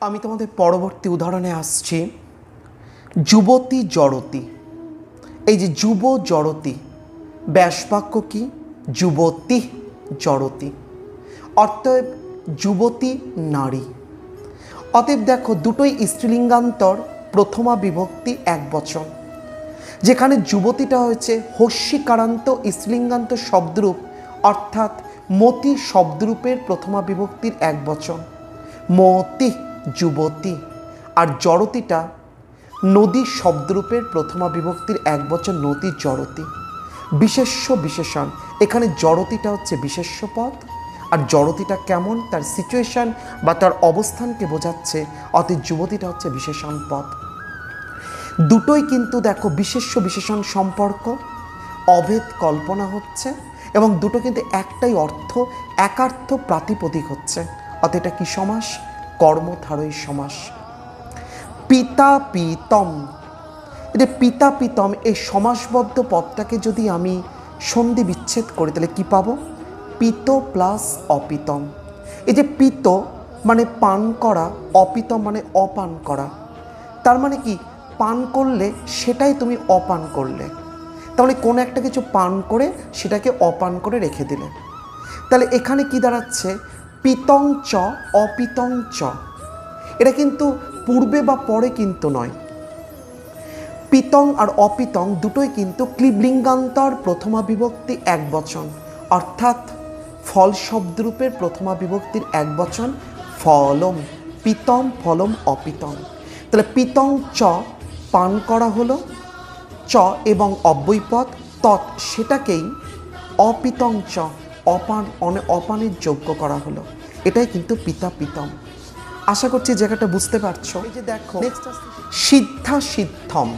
আমি তোমাদের পরবর্তী উদাহরণে আসছি যুবতী জড়তি। এই যে যুব জড়তি ব্যাসবাক্য কি? যুবতী জড়তি, অতএব যুবতী নারী। অতএব দেখো দুটোই স্ত্রীলিঙ্গান্তর, প্রথমা বিভক্তি একবচন। যেখানে যুবতীটা হয়েছে হস্যিকারান্ত স্ত্রীলিঙ্গান্ত শব্দরূপ, অর্থাৎ মতি শব্দরূপের প্রথমা বিভক্তির একবচন, মতি যুবতী। আর জড়তিটা নদী শব্দরূপের প্রথমা বিভক্তির একবচন, নদী জড়তি। বিশেষ্য বিশেষণ, এখানে জড়তিটা হচ্ছে বিশেষ্য পদ, আর জড়তিটা কেমন তার সিচুয়েশন বা তার অবস্থানকে বোঝাচ্ছে, অতএব যুবতীটা হচ্ছে বিশেষণ পদ। দুটোই কিন্তু দেখো বিশেষ্য বিশেষণ সম্পর্ক, অভেদ কল্পনা হচ্ছে, এবং দুটো কিন্তু একটাই অর্থ, একার্থ প্রাতিপদিক হচ্ছে। অতএব এটা কি সমাস? কর্মধারয়ী সমাস। পিতা পিতম, এটা পিতা পিতম এই সমাসবদ্ধ পদটাকে যদি আমি সন্ধি বিচ্ছেদ করি তাহলে কি পাবো? পিত প্লাস অপিতম। এই যে পিত মানে পান করা, অপিতম মানে অপান করা। তার মানে কি? পান করলে সেটাই তুমি অপান করলে, তাহলে কোনো একটা কিছু পান করে সেটাকে অপান করে রেখে দিলে। তাহলে এখানে কি দাঁড়াচ্ছে? পিতং চ অপিতং চ। এটা কিন্তু পূর্বে বা পরে কিন্তু নয়। পিতং আর অপিতং দুটোই কিন্তু ক্লিবলিঙ্গান্তর প্রথমা বিভক্তি একবচন, অর্থাৎ ফল শব্দরূপের প্রথমা বিভক্তির একবচন ফলম। পিতম ফলম অপিতম। তাহলে পিতং চ পান করা হলো, চ এবং অব্যয়পদ তৎ সেটাকেই অপিতং চ অপান অপানের যোগ্য করা হলো। এটাই কিন্তু পিতা পিতম। আশা করছি জায়গাটা বুঝতে পারছো। এই যে দেখো সিদ্ধা সিদ্ধম,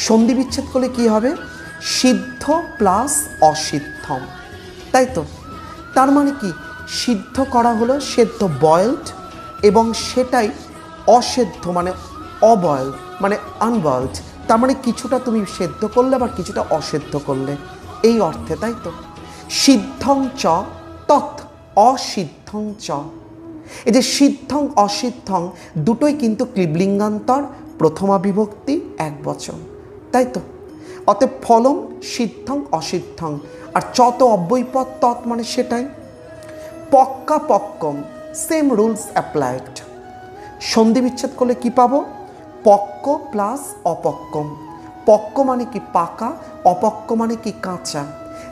সন্ধি বিচ্ছেদ করলে কি হবে? সিদ্ধ প্লাস অসিদ্ধম, তাই তো? তার মানে কি? সিদ্ধ করা হলো, সেদ্ধ বয়েলড, এবং সেটাই অসেদ্ধ মানে অবয়েলড মানে আনবয়েলড। তার মানে কিছুটা তুমি সেদ্ধ করলে আবার কিছুটা অসেদ্ধ করলে, এই অর্থে, তাই তো? সিদ্ধং চ তৎ অসিদ্ধং চ। এই যে সিদ্ধং অসিদ্ধং দুটোই কিন্তু ক্লিবলিঙ্গান্তর প্রথমা বিভক্তি একবচন, তাই তো? অতএব ফলম সিদ্ধং অসিদ্ধং, আর চ তো অব্যয়পদ, তৎ মানে সেটাই। পক্কা পক্কম, সেম রুলস অ্যাপ্লাইড। সন্ধি বিচ্ছেদ করলে কি পাবো? পক্ক প্লাস অপক্কম। পক্ক মানে কি? পাকা, অপক্ক মানে কি? কাঁচা।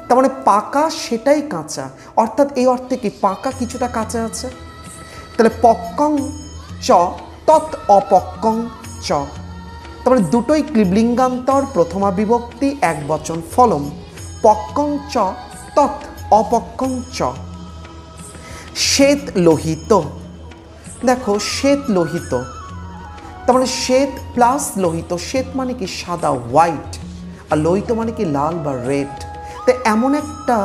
তার মানে পাকা সেটাই কাঁচা, অর্থাৎ এই অর্থে কি? পাকা কিছুটা কাঁচা আছে। তাহলে পক্কং চ তৎ অপক্কং চ। তারপরে দুটোই ক্লিবলিঙ্গান্তর প্রথমা বিভক্তি একবচন ফলম। পক্কং চ তৎ অপক্কং চ। শ্বেত লোহিত, দেখো শ্বেত লোহিত, তার মানে শ্বেত প্লাস লোহিত। শ্বেত মানে কি? সাদা, হোয়াইট, আর লোহিত মানে কি? লাল বা রেড। তো এমন একটা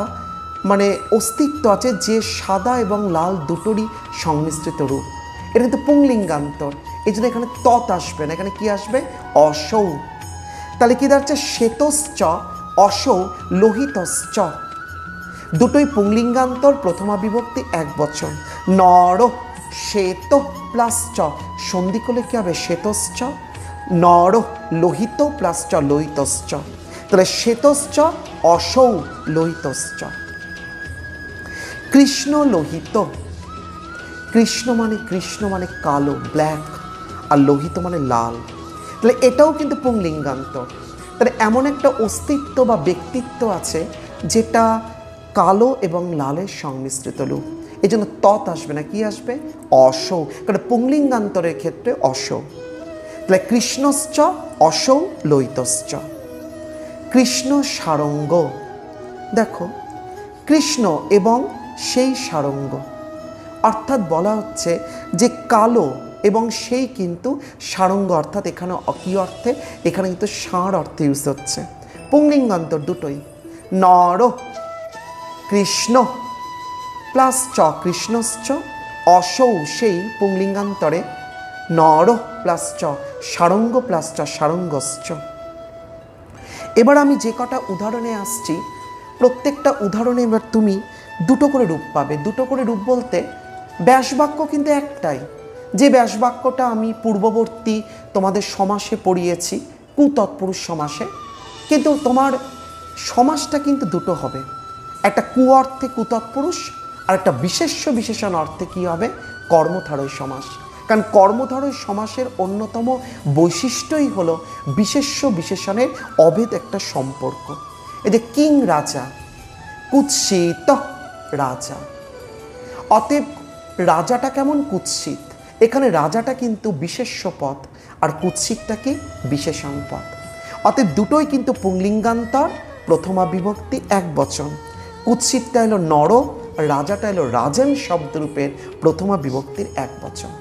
মানে অস্তিত্ব আছে যে সাদা এবং লাল দুটোরই সংমিশ্রিত রূপ। এটা কিন্তু পুংলিঙ্গান্তর, এই জন্য এখানে তৎ আসবে না, এখানে কি আসবে? অসৌ। তাহলে কি দাঁড়াচ্ছে? শ্বেতশ্চ অসৌ লোহিতশ্চ। দুটোই পুংলিঙ্গান্তর প্রথমা বিভক্তি একবচন। নর শ্বেত প্লাস চ, সন্ধি করলে কি হবে? শ্বেতশ্চ। নর লোহিত প্লাস চ লোহিতশ্চ। তাহলে শ্বেতশ্চ অসৌ লোহিতশ্চ। কৃষ্ণ লোহিত, কৃষ্ণ মানে কালো, ব্ল্যাক, আর লোহিত মানে লাল। তাহলে এটাও কিন্তু পুংলিঙ্গান্তর। তাহলে এমন একটা অস্তিত্ব বা ব্যক্তিত্ব আছে যেটা কালো এবং লালের সংমিশ্রিত রূপ, এই জন্য তৎ আসবে না, কি আসবে? অসৌ, কারণ পুংলিঙ্গান্তরের ক্ষেত্রে অসৌ। তাহলে কৃষ্ণশ্চ অসৌ লোহিতশ্চ। কৃষ্ণ সারঙ্গ, দেখো কৃষ্ণ এবং সেই সারঙ্গ, অর্থাৎ বলা হচ্ছে যে কালো এবং সেই কিন্তু সারঙ্গ, অর্থাৎ এখানে কি অর্থে? এখানে কিন্তু ষাঁড় অর্থে ইউজ হচ্ছে। পুংলিঙ্গান্তর দুটোই। নর কৃষ্ণ প্লাস চ কৃষ্ণশ্চ, অসৌ সেই পুংলিঙ্গান্তরে, নর প্লাস চ সারঙ্গ প্লাস চ সারঙ্গশ্চ। এবার আমি যে কটা উদাহরণে আসছি প্রত্যেকটা উদাহরণে এবার তুমি দুটো করে রূপ পাবে। দুটো করে রূপ বলতে ব্যাসবাক্য কিন্তু একটাই, যে ব্যাসবাক্যটা আমি পূর্ববর্তী তোমাদের সমাসে পড়িয়েছি, কুতৎপুরুষ সমাসে, কিন্তু তোমার সমাসটা কিন্তু দুটো হবে, একটা কু অর্থে কুতৎপুরুষ আর একটা বিশেষ্য বিশেষণ অর্থে কি হবে, কর্মধারয় সমাস। কারণ কর্মধারয় সমাসের অন্যতম বৈশিষ্ট্যই হলো বিশেষ্য বিশেষণের অভেদ একটা সম্পর্ক। এই যে কিং রাজা, কুৎসিত রাজা, অতএব রাজাটা কেমন কুৎসিত, এখানে রাজাটা কিন্তু বিশেষ্য পদ আর কুৎসিতটা কি বিশেষণ পদ। অতএব দুটোই কিন্তু পুংলিঙ্গান্তর, প্রথমা বিভক্তি একবচন। কুৎসিতটা এলো নর, রাজাটা এলো রাজেন শব্দরূপের প্রথমা বিভক্তির একবচন।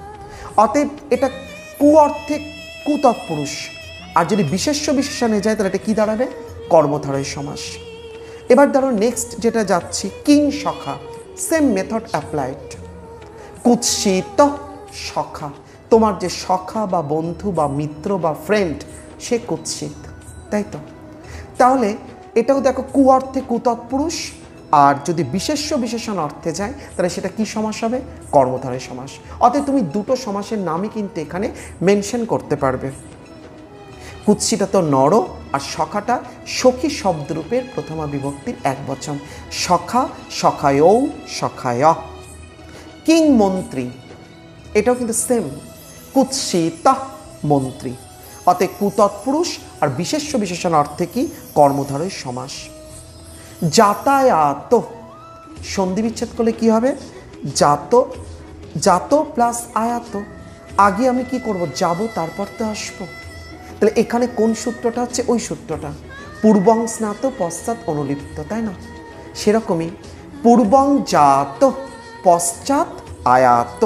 অতএব এটা কু অর্থে কুতৎপুরুষ, আর যদি বিশেষ্য বিশেষণে যায় তাহলে এটা কি দাঁড়াবে, কর্মধারয় সমাস। এবার ধরো নেক্সট যেটা যাচ্ছি, কিং সখা, সেম মেথড অ্যাপ্লাইড। কুৎসিত সখা, তোমার যে সখা বা বন্ধু বা মিত্র বা ফ্রেন্ড সে কুৎসিত, তাই তো? তাহলে এটাও দেখো কু অর্থে কুতৎপুরুষ, আর যদি বিশেষ্য বিশেষণ অর্থে যায় তাহলে সেটা কি সমাস হবে, কর্মধারয় সমাস। অতএব তুমি দুটো সমাসের নামই কিন্তু এখানে মেনশন করতে পারবে। কুৎসিতা তো নর, আর সখাটা সখী শব্দরূপের প্রথমা বিভক্তির একবচন। সখা, সখায়ৌ, সখায়। কিং মন্ত্রী, এটাও কিন্তু সেম, কুৎসিতা মন্ত্রী। অতএব কুতৎপুরুষ আর বিশেষ্য বিশেষণ অর্থে কি, কর্মধারয় সমাস। যাতায়াত, সন্ধি বিচ্ছেদ করলে কি হবে, জাত, জাত প্লাস আয়াত। আগে আমি কি করব, যাব, তারপর তো আসবো। তাহলে এখানে কোন সূত্রটা হচ্ছে, ওই সূত্রটা, পূর্বং স্নাত পশ্চাৎ অনুলিপ্ত, তাই না? সেরকমই পূর্বং জাত পশ্চাৎ আয়াত।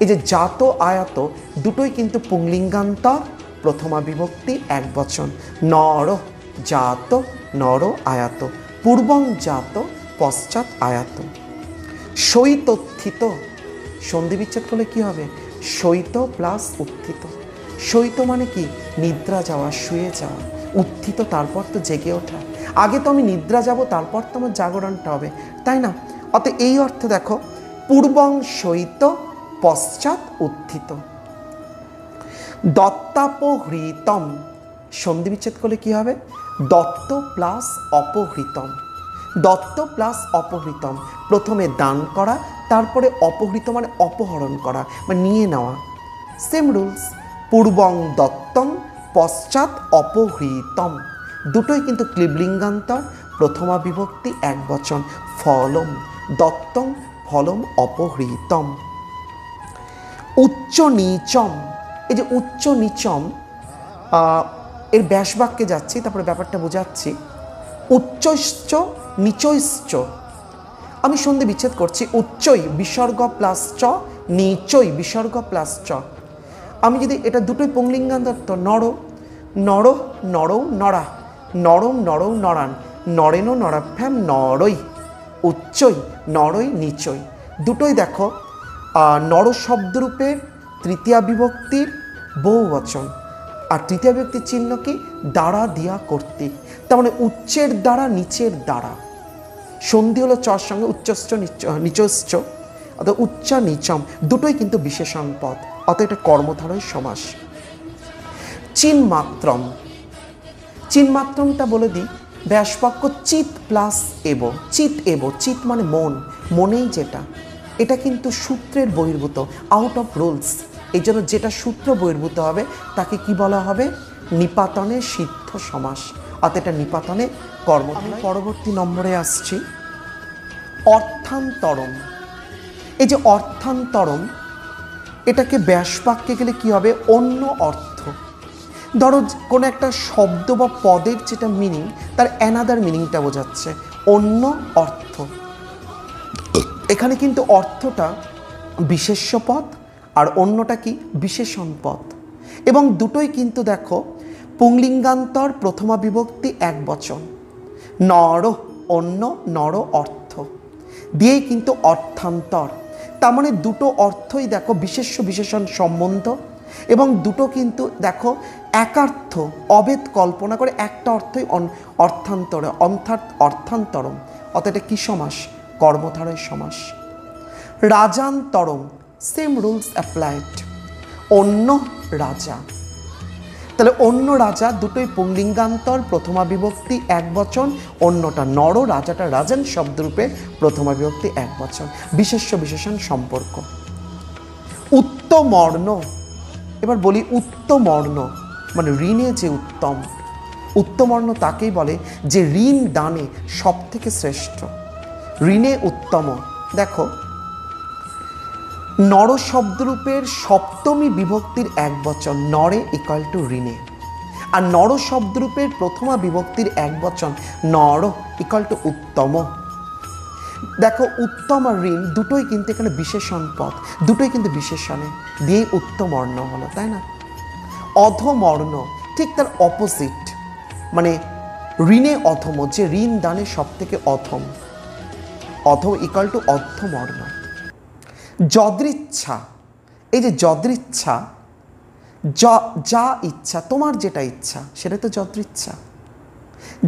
এই যে জাত আয়াত দুটোই কিন্তু পুংলিঙ্গান্তর, প্রথমা বিভক্তি একবচন। নর জাত, নর আয়াত, পূর্বং জাত পশ্চাৎ আয়াত। শৈতোত্থিত, সন্ধি বিচ্ছেদ করলে কি হবে, শৈত প্লাস উত্থিত। শৈত মানে কি, নিদ্রা যাওয়া, শুয়ে যাওয়া। উত্থিত তারপর তো জেগে ওঠা। আগে তো আমি নিদ্রা যাব, তারপর তো আমার জাগরণটা হবে, তাই না? অতএব এই অর্থে দেখো, পূর্বং শৈত পশ্চাৎ উত্থিত। দত্তাপহৃতম, সন্ধি বিচ্ছেদ করলে কি হবে, দত্ত প্লাস অপহৃতম। দত্ত প্লাস অপহৃতম, প্রথমে দান করা, তারপরে অপহৃত মানে অপহরণ করা বা নিয়ে নেওয়া। সেম রুলস, পূর্বং দত্তং পশ্চাৎ অপহৃতম, দুটোই কিন্তু ক্লিবলিঙ্গান্তর, প্রথমা বিভক্তি একবচন। ফলম, দত্তং ফলম অপহৃতম। উচ্চ নীচম, এই যে উচ্চ নিচম, এর ব্যাসবাক্যে যাচ্ছি, তারপরে ব্যাপারটা বোঝাচ্ছি। উচ্চৈশ্চ নিচৈশ্চ, আমি সন্ধি বিচ্ছেদ করছি, উচ্চই বিসর্গ প্লাস চ, নিচই বিসর্গ প্লাস চ। আমি যদি এটা দুটোই পুংলিঙ্গান্ত, নর, নর নরৌ নরা, নরম নরৌ নরান, নরেন নরাভ্যাম নরই। উচ্চই নরই নিচই, দুটোই দেখো নর শব্দরূপের তৃতীয়া বিভক্তির বহুবচন, আর তৃতীয় বিভক্তির চিহ্ন কি, দ্বারা দিয়া কর্তৃক। তার মানে উচ্চের দ্বারা নিচের দ্বারা। সন্ধি হলো চর সঙ্গে উচ্চশ্চ নিচশ্চ, অর্থাৎ উচ্চ নিচম, দুটোই কিন্তু বিশেষণ পদ, অর্থাৎ এটা কর্মধারয় সমাস। চিন্মাত্রম, চিন্মাত্রমটা বলে দিই, ব্যাসবাক্য চিত প্লাস এব, চিত এব, চিত মানে মন, মনেই যেটা, এটা কিন্তু সূত্রের বহির্ভূত, আউট অফ রুলস। এই জন্য যেটা সূত্র বহির্ভূত হবে তাকে কি বলা হবে, নিপাতনে সিদ্ধ সমাস, অর্থাৎ এটা নিপাতনে কর্ম। আমি পরবর্তী নম্বরে আসছি, অর্থান্তরম। এই যে অর্থান্তরম, এটাকে ব্যাসবাক্যে গেলে কি হবে, অন্য অর্থ। ধরো কোনো একটা শব্দ বা পদের যেটা মিনিং, তার অ্যানাদার মিনিংটা বোঝাচ্ছে, অন্য অর্থ। এখানে কিন্তু অর্থটা বিশেষ্য পদ আর অন্যটা কি, বিশেষণ পদ, এবং দুটোই কিন্তু দেখো পুংলিঙ্গান্তর, প্রথমা বিভক্তি একবচন। নর, অন্য, নর অর্থ দিয়েই কিন্তু অর্থান্তর। তার মানে দুটো অর্থই দেখো বিশেষ্য বিশেষণ সম্বন্ধ, এবং দুটো কিন্তু দেখো একার্থ, অভেদ কল্পনা করে একটা অর্থই অর্থান্তরে, অর্থাৎ অর্থান্তরম, অর্থাৎ এটা কি সমাস, কর্মধারয় সমাস। রাজান্তরম, সেম রুলস অ্যাপ্লাইড। অন্য রাজা, তাহলে অন্য রাজা দুটোই পুংলিঙ্গান্তর, প্রথমা বিভক্তি একবচন, অন্যটা নর, রাজাটা রাজন শব্দরূপে, প্রথমা বিভক্তি একবচন। বিশেষ্য বিশেষণ সম্পর্ক। উত্তমর্ণ, এবার বলি উত্তমর্ণ মানে ঋণে যে উত্তম, উত্তমর্ণ তাকেই বলে যে ঋণ দানে সব থেকে শ্রেষ্ঠ, ঋণে উত্তম। দেখো নর শব্দরূপের সপ্তমী বিভক্তির একবচন নরে ইকুয়াল টু ঋণে, আর নর শব্দরূপের প্রথমা বিভক্তির একবচন নর ইকুয়াল টু উত্তম। দেখো উত্তম আর ঋণ দুটোই কিন্তু এখানে বিশেষণ পদ, দুটোই কিন্তু বিশেষণে দিয়ে উত্তমর্ণ হলো, তাই না? অধমর্ণ ঠিক তার অপোজিট, মানে ঋণে অধম, যে ঋণ দানে সব থেকে অধম, অধম ইকুয়াল টু অর্ধমর্ণ। যদৃচ্ছা, এই যে যদৃচ্ছা, যা ইচ্ছা, তোমার যেটা ইচ্ছা সেটা তো যদৃচ্ছা,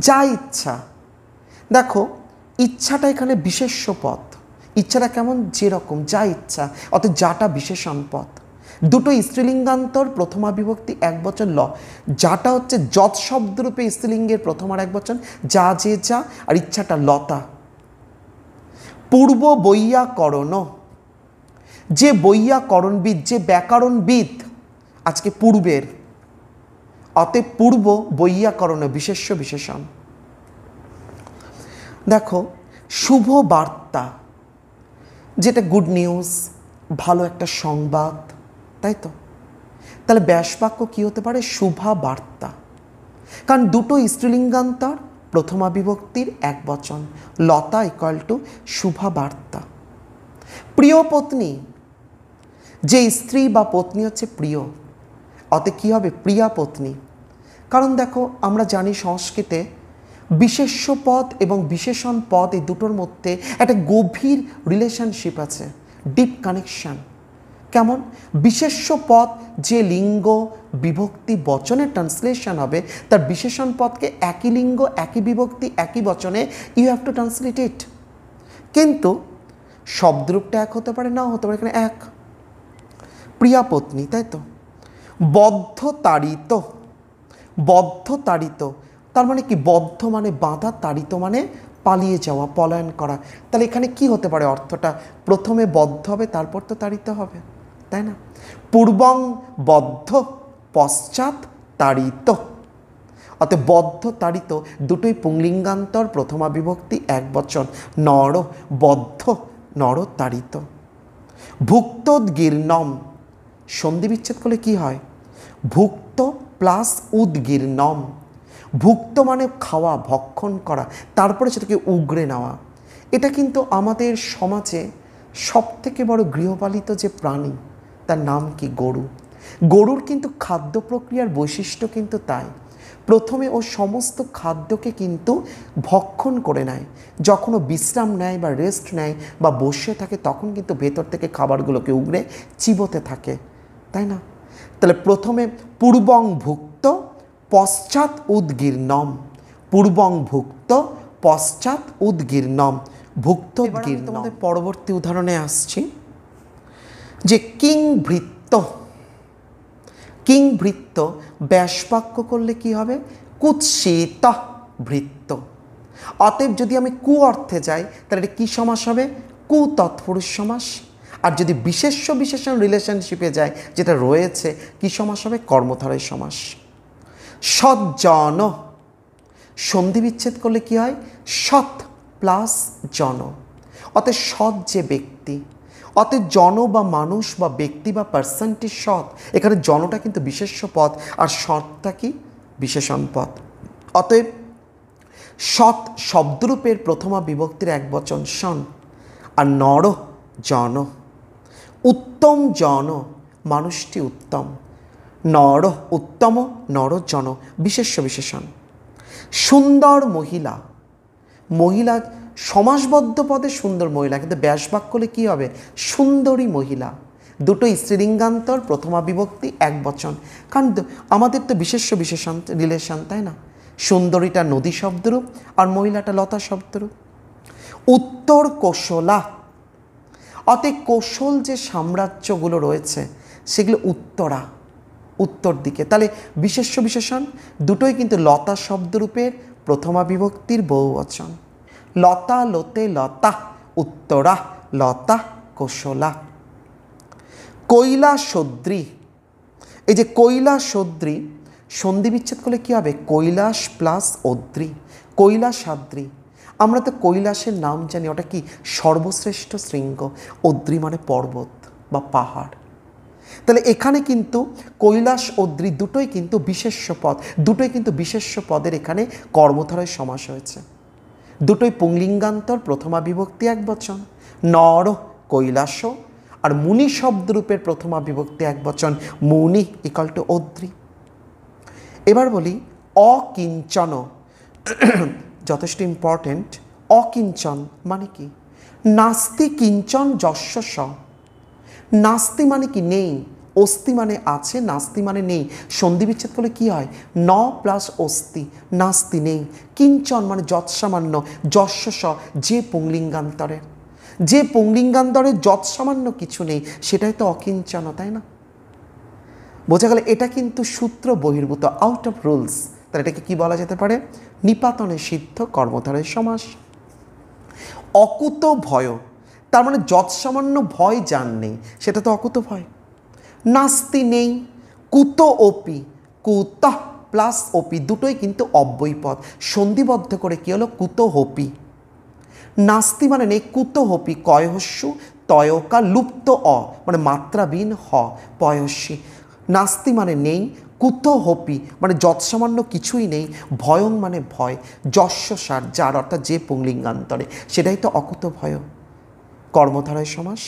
যা ইচ্ছা। দেখো ইচ্ছাটা এখানে বিশেষ্য পদ, ইচ্ছাটা কেমন, যেরকম যা ইচ্ছা, অর্থাৎ যাটা বিশেষণ পদ, দুটো স্ত্রীলিঙ্গান্তর, প্রথমা বিভক্তি একবচন ল। যাটা হচ্ছে যৎ শব্দরূপে স্ত্রীলিঙ্গের প্রথম আর একবচন, যা যে যা, আর ইচ্ছাটা লতা। পূর্ব বৈয়াকরণ, যে বৈয়াকরণবিদ, যে ব্যাকরণবিদ, আজকে পূর্বের, অতএব পূর্ব বৈয়াকরণ বিশেষ্য বিশেষণ। দেখো শুভ বার্তা, যেটা গুড নিউজ, ভালো একটা সংবাদ, তাই তো? তাহলে ব্যাসবাক্য কী হতে পারে? শুভা বার্তা, কারণ দুটো স্ত্রীলিঙ্গান্তর, প্রথমা বিভক্তির একবচন, লতা ইকুয়াল টু শুভা বার্তা। প্রিয় পত্নী, যে স্ত্রী বা পত্নী হচ্ছে প্রিয়, অতএব কী হবে? প্রিয়া পত্নী। কারণ দেখো আমরা জানি সংস্কৃতে বিশেষ্য পদ এবং বিশেষণ পদ এই দুটোর মধ্যে একটা গভীর রিলেশনশিপ আছে, ডিপ কানেকশান। কেমন? বিশেষ্য পদ যে লিঙ্গ বিভক্তি বচনে ট্রান্সলেশন হবে, তার বিশেষণ পদকে একই লিঙ্গ একই বিভক্তি একই বচনে you have to translate it. কিন্তু শব্দরূপটা এক হতে পারে, নাও হতে পারে। এখানে এক, প্রিয়া পত্নী, তাই তো? বদ্ধ তাড়িত, বদ্ধ তাড়িত তার মানে কি? বদ্ধ মানে বাঁধা, তাড়িত মানে পালিয়ে যাওয়া, পলায়ন করা। তাহলে এখানে কি হতে পারে অর্থটা? প্রথমে বদ্ধ হবে, তারপর তো তাড়িত হবে, তাই না? পূর্বং বদ্ধ, পশ্চাৎ তাড়িত, অতএব বদ্ধ তাড়িত দুটোই পুংলিঙ্গান্তর, প্রথমা বিভক্তি একবচন, নর, বদ্ধ নর তাড়িত। ভুক্তোদ্গীর্ণম, সন্ধি বিচ্ছেদ করলে কি হয়? ভুক্ত প্লাস উদ্গীর্ণম। ভুক্ত মানে খাওয়া, ভক্ষণ করা, তারপরে সেটাকে উগড়ে নেওয়া। এটা কিন্তু আমাদের সমাজে সব থেকে বড় গৃহপালিত যে প্রাণী, তার নাম কি? গরু। গরুর কিন্তু খাদ্য প্রক্রিয়ার বৈশিষ্ট্য কিন্তু তাই, প্রথমে ও সমস্ত খাদ্যকে কিন্তু ভক্ষণ করে নেয়, যখন ও বিশ্রাম নেয় বা রেস্ট নেয় বা বসে থাকে, তখন কিন্তু ভেতর থেকে খাবারগুলোকে উগড়ে চিবোতে থাকে, তাই না? তাহলে প্রথমে পূর্বং ভুক্ত, পশ্চাৎ উদ্গীর্ণম, পূর্বং ভুক্ত, পশ্চাৎ উদ্গীর্ণম, ভুক্ত উদ্গীর্ণ। তোমাদের পরবর্তী উদাহরণে আসছি, যে কিংভৃত্য, কিংভৃত্য ব্যাসবাক্য করলে কি হবে? কুৎসিত ভৃত্য। অতএব যদি আমি কু অর্থে যাই তাহলে এটা কী সমাস হবে? কু তৎপুরুষ সমাস। আর যদি বিশেষ্য বিশেষণ রিলেশনশিপে যায়, যেটা রয়েছে, কী সমাস হবে? কর্মধারয় সমাস। সজ্জন, সন্ধি বিচ্ছেদ করলে কি হয়? সৎ প্লাস জন, অতএব সৎ যে ব্যক্তি, অতএব জন বা মানুষ বা ব্যক্তি বা পার্সনটি সৎ। এখানে জনটা কিন্তু বিশেষ্য পদ আর সৎটা কি? বিশেষণ পদ। অতএব সৎ শব্দরূপের প্রথমা বিভক্তির একবচন সন, আর নর জন। উত্তম জন, মানুষটি উত্তম, নর উত্তম, নর জন, বিশেষ্য বিশেষণ। সুন্দর মহিলা, মহিলা সমাসবদ্ধ পদে সুন্দর মহিলা, কিন্তু ব্যাসবাক্য হলে কী হবে? সুন্দরী মহিলা। দুটো স্ত্রীলিঙ্গান্তর, প্রথমা বিভক্তি একবচন, কারণ আমাদের তো বিশেষ্য বিশেষণ রিলেশন, তাই না? সুন্দরীটা নদী শব্দরূপ আর মহিলাটা লতা শব্দরূপ। উত্তর কোশলা, অতএব কোশল যে সাম্রাজ্যগুলো রয়েছে সেগুলো উত্তর দিকে। তাহলে বিশেষ্য বিশেষণ দুটোই কিন্তু লতা শব্দরূপের প্রথমা বিভক্তির বহুবচন। লতা লোতে লতা, উত্তরা লতা কোশলা। কৈলাসদ্রি, এই যে কৈলাসদ্রি সন্ধি বিচ্ছেদ করলে কী হবে? কৈলাস প্লাস অদ্রি, কৈলাসাদ্রি। আমরা তো কৈলাসের নাম জানি, ওটা কি সর্বশ্রেষ্ঠ শৃঙ্গ, অদ্রি মানে পর্বত বা পাহাড়। তাহলে এখানে কিন্তু কৈলাস অদ্রি দুটোই কিন্তু বিশেষ্য পদ, দুটোই কিন্তু বিশেষ্য পদের এখানে কর্মধারয় সমাস হয়েছে। দুটোই পুংলিঙ্গান্তর প্রথমা বিভক্তি একবচন, নর কৈলাস, আর মুনি শব্দরূপের প্রথমা বিভক্তি একবচন, মুনি ইকাল টু অদ্রি। এবার বলি অকিঞ্চন, যথেষ্ট ইম্পর্টেন্ট। অকিঞ্চন মানে কি? নাস্তি কিঞ্চন যস্য স। নাস্তি মানে কি? নেই। অস্তি মানে আছে, নাস্তি মানে নেই। সন্ধি বিচ্ছেদ করলে কি হয়? ন প্লাস অস্তি, নাস্তি নেই। কিঞ্চন মানে যৎসামান্য, যস্য স যে পুংলিঙ্গান্তরের, যে পুংলিঙ্গান্তরের যৎসামান্য কিছু নেই সেটাই তো অকিঞ্চন, তাই না? বোঝা গেল এটা কিন্তু সূত্র বহির্ভূত, আউট অফ রুলস। তাহলে এটাকে কি বলা যেতে পারে? নিপাতনে সিদ্ধ কর্মধারয় সমাস। অকুত ভয়, তার মানে যৎসামান্য ভয় যার নেই সেটা তো অকুত ভয়। নাস্তি নেই, কুত ওপি, কুত প্লাস ওপি দুটোই কিন্তু অব্যয় পদ, সন্ধিবদ্ধ করে কি হলো? কুত হোপি। নাস্তি মানে নেই, কুত হোপি কয়হস্যু তয়কা লুপ্ত অ মানে মাত্রাবিহীন হ পয়স্যী। নাস্তি মানে নেই, কুত হোপি মানে যৎসামান্য কিছুই নেই, ভয়ং মানে ভয়, যস্য সার যার অর্থাৎ যে পুংলিঙ্গান্তরে, সেটাই তো অকুত ভয় কর্মধারয় সমাস।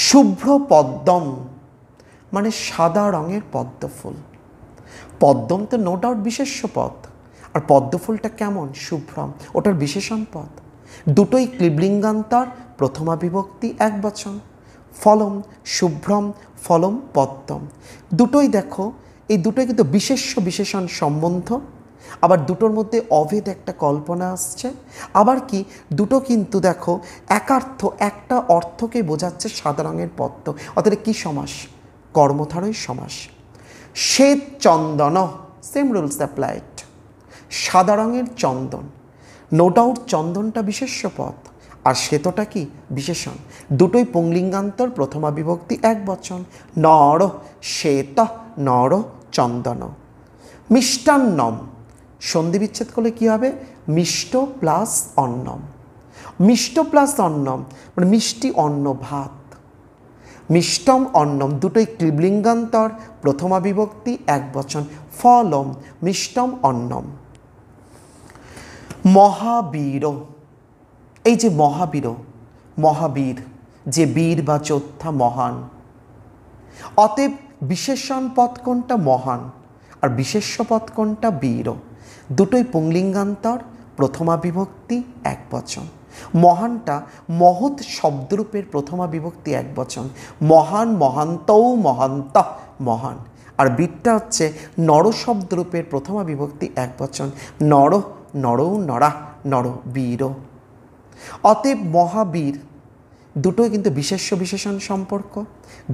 শুভ্র পদ্মম মানে সাদা রঙের পদ্মফুল। পদ্মম তো নো ডাউট বিশেষ্য পদ, আর পদ্মফুলটা কেমন? শুভ্রম, ওটার বিশেষণ পদ। দুটোই ক্লিবলিঙ্গান্তর প্রথমা বিভক্তি একবচন। ফলম শুভ্রম, ফলম পদ্মম, দুটোই দেখো এই দুটোই কিন্তু বিশেষ্য বিশেষণ সম্বন্ধ। আবার দুটোর মধ্যে অভেদ একটা কল্পনা আসছে। আবার কি দুটো কিন্তু দেখো একার্থ, একটা অর্থকে বোঝাচ্ছে সাদা রঙের পদ্ম। অর্থাৎ কি সমাস? কর্মধারয় সমাস। শ্বেত চন্দন, সেম রুলস অ্যাপ্লাইড। সাদা রঙের চন্দন, নো ডাউট চন্দনটা বিশেষ্য পদ, আর শ্বেতটা কি বিশেষণ। দুটোই পুংলিঙ্গান্তর প্রথমা বিভক্তি একবচন। নর শ্বেত, নর চন্দন। মিষ্টান্নম সন্ধি বিচ্ছেদ করলে কি হবে? মিষ্ট প্লাস অন্নম। মিষ্ট প্লাস অন্নম মানে মিষ্টি অন্ন, ভাত। মিষ্টম অন্নম দুটোই ক্লিবলিঙ্গান্তর প্রথমা বিভক্তি একবচন। ফলম মিষ্টম অন্নম। মহাবীর, এই যে মহাবীর, মহাবীর যে বীর বা যোদ্ধা, মহান। অতএব বিশেষণ পদ কোনটা? মহান। আর বিশেষ্য পদ কোনটা? বীর। দুটোই পুংলিঙ্গান্তর প্রথমা বিভক্তি একবচন। মহানটা মহৎ শব্দরূপের প্রথমা বিভক্তি একবচন। মহান, মহান্তৌ, মহান্ত মহান। আর বীরটা হচ্ছে নর শব্দরূপের প্রথমা বিভক্তি একবচন। নর, নরৌ, নরা, নর বীর। অতএব মহাবীর দুটোই কিন্তু বিশেষ্য বিশেষণ সম্পর্ক,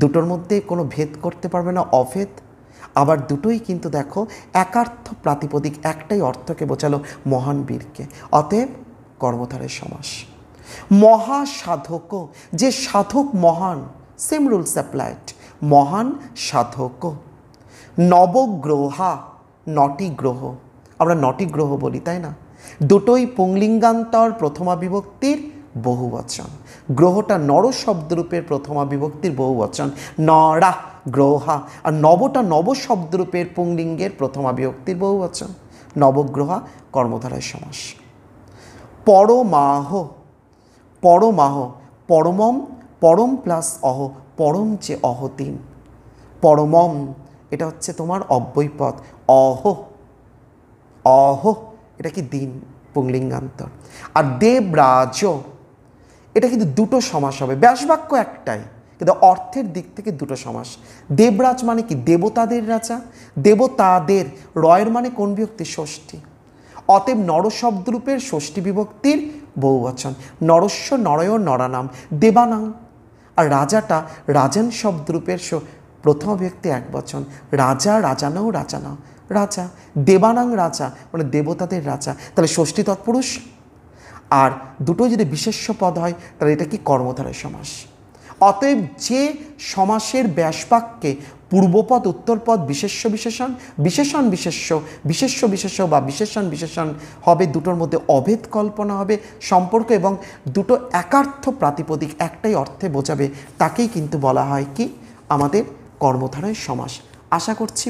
দুটোর মধ্যে কোনো ভেদ করতে পারবে না, অভেদ। আবার দুটোই কিন্তু দেখো একার্থ প্রাতিপদিক, একটাই অর্থকে বোঝালো, মহান বীরকে। অতএব কর্মধারয় সমাস। মহাসাধক, যে সাধক মহান, সেম রুলস অ্যাপ্লাইড, মহান সাধক। নবগ্রহা, নটি গ্রহ, আমরা নটি গ্রহ বলি তাই না? দুটোই পুংলিঙ্গান্তর প্রথমা বিভক্তির বহুবচন। গ্রহটা নর শব্দরূপের প্রথমা বিভক্তির বহুবচন, নরা গ্রহা। আর নবটা নব শব্দরূপের পুংলিঙ্গের প্রথমা বিভক্তির বহুবচন, নবগ্রহা কর্মধারয় সমাস। পরমাহ, পরমাহ পরমম, পরম প্লাস অহ, পরম যে অহ তিন। পরমম এটা হচ্ছে তোমার অব্যয়পদ। অহ, অহ এটা কি দিন, পুংলিঙ্গান্তর। আর দেবরাজ এটা কিন্তু দুটো সমাস হবে, ব্যাসবাক্য একটাই কিন্তু অর্থের দিক থেকে দুটো সমাস। দেবরাজ মানে কি? দেবতাদের রাজা। দেবতাদের, রয়ের মানে কোন বিভক্তি? ষষ্ঠী। অতএব নর শব্দরূপের ষষ্ঠী বিভক্তির বহুবচন। নরস্য নরয় নরানাম, দেবানাং আর রাজাটা রাজান শব্দরূপের প্রথম ব্যক্তি একবচন, রাজা, রাজানও, রাজানা, রাজা। দেবানাং রাজা মানে দেবতাদের রাজা, তাহলে ষষ্ঠী তৎপুরুষ। আর দুটো যদি বিশেষ্য পদ হয় তাহলে এটা কি কর্মধারয় সমাস। অতএব যে সমাসের ব্যাসবাক্যে পূর্বপদ উত্তরপদ বিশেষ্য বিশেষণ, বিশেষণ বিশেষ্য, বিশেষ্য বিশেষ্য বা বিশেষণ বিশেষণ হবে, দুটোর মধ্যে অভেদ কল্পনা হবে সম্পর্ক এবং দুটো একার্থ প্রাতিপদিক একটাই অর্থে বোঝাবে, তাকেই কিন্তু বলা হয় কি আমাদের কর্মধারয় সমাস। আশা করছি